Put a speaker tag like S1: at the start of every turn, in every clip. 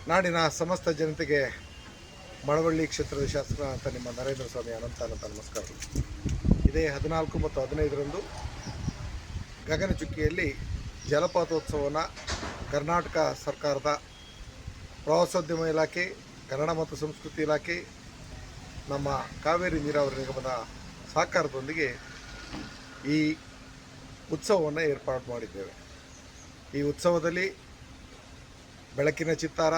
S1: ನಾಡಿನ ಸಮಸ್ತ ಜನತೆಗೆ ಮಳವಳ್ಳಿ ಕ್ಷೇತ್ರದ ಶಾಸಕ ಅಂತ ನಿಮ್ಮ ನರೇಂದ್ರ ಸ್ವಾಮಿ ಅನಂತ ನಮಸ್ಕಾರಗಳು. ಇದೇ 14 ಮತ್ತು 15ರಂದು ಗಗನಚುಕ್ಕಿಯಲ್ಲಿ ಜಲಪಾತೋತ್ಸವವನ್ನು ಕರ್ನಾಟಕ ಸರ್ಕಾರದ ಪ್ರವಾಸೋದ್ಯಮ ಇಲಾಖೆ, ಕನ್ನಡ ಮತ್ತು ಸಂಸ್ಕೃತಿ ಇಲಾಖೆ, ನಮ್ಮ ಕಾವೇರಿ ನೀರಾವರಿ ನಿಗಮದ ಸಹಕಾರದೊಂದಿಗೆ ಈ ಉತ್ಸವವನ್ನು ಏರ್ಪಾಡು ಮಾಡಿದ್ದೇವೆ. ಈ ಉತ್ಸವದಲ್ಲಿ ಬೆಳಕಿನ ಚಿತ್ತಾರ,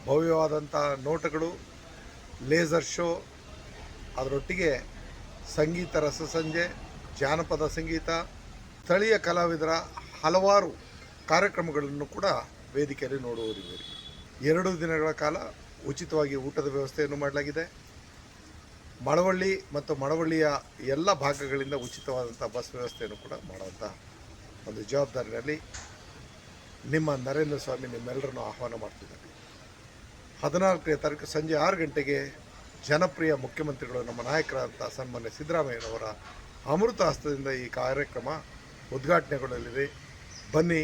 S1: ಭವ್ಯವಾದಂಥ ನೋಟಗಳು, ಲೇಸರ್ ಶೋ, ಅದರೊಟ್ಟಿಗೆ ಸಂಗೀತ ರಸಸಂಜೆ, ಜಾನಪದ ಸಂಗೀತ, ಸ್ಥಳೀಯ ಕಲಾವಿದರ ಹಲವಾರು ಕಾರ್ಯಕ್ರಮಗಳನ್ನು ಕೂಡ ವೇದಿಕೆಯಲ್ಲಿ ನೋಡುವುದಿದೆ. 2 ದಿನಗಳ ಕಾಲ ಉಚಿತವಾಗಿ ಊಟದ ವ್ಯವಸ್ಥೆಯನ್ನು ಮಾಡಲಾಗಿದೆ. ಮಳವಳ್ಳಿ ಮತ್ತು ಮಳವಳ್ಳಿಯ ಎಲ್ಲ ಭಾಗಗಳಿಂದ ಉಚಿತವಾದಂಥ ಬಸ್ ವ್ಯವಸ್ಥೆಯನ್ನು ಕೂಡ ಮಾಡುವಂಥ ಒಂದು ಜವಾಬ್ದಾರಿಯಲ್ಲಿ ನಿಮ್ಮ ನರೇಂದ್ರ ಸ್ವಾಮಿ ನಿಮ್ಮೆಲ್ಲರನ್ನು ಆಹ್ವಾನ ಮಾಡ್ತಿದ್ದಾರೆ. 14ನೇ ತಾರೀಕು ಸಂಜೆ 6 ಗಂಟೆಗೆ ಜನಪ್ರಿಯ ಮುಖ್ಯಮಂತ್ರಿಗಳು, ನಮ್ಮ ನಾಯಕರಾದಂಥ ಸನ್ಮಾನ್ಯ ಸಿದ್ದರಾಮಯ್ಯನವರ ಅಮೃತ ಹಸ್ತದಿಂದ ಈ ಕಾರ್ಯಕ್ರಮ ಉದ್ಘಾಟನೆಗೊಳ್ಳಲಿದೆ. ಬನ್ನಿ,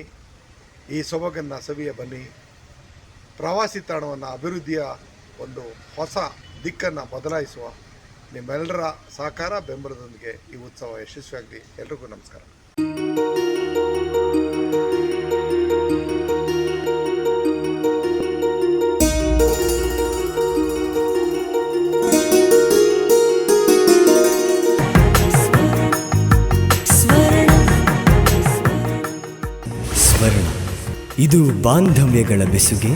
S1: ಈ ಸೊಬಗನ್ನು ಸವಿಯ ಬನ್ನಿ. ಪ್ರವಾಸಿ ತಾಣವನ್ನು ಅಭಿವೃದ್ಧಿಯ ಒಂದು ಹೊಸ ದಿಕ್ಕನ್ನು ಬದಲಾಯಿಸುವ ನಿಮ್ಮೆಲ್ಲರ ಸಹಕಾರ ಬೆಂಬಲದೊಂದಿಗೆ ಈ ಉತ್ಸವ ಯಶಸ್ವಿಯಾಗಲಿ. ಎಲ್ರಿಗೂ ನಮಸ್ಕಾರ.
S2: ಸ್ವರ್ಣ, ಇದು ಬಾಂಧವ್ಯಗಳ ಬೆಸುಗೆ,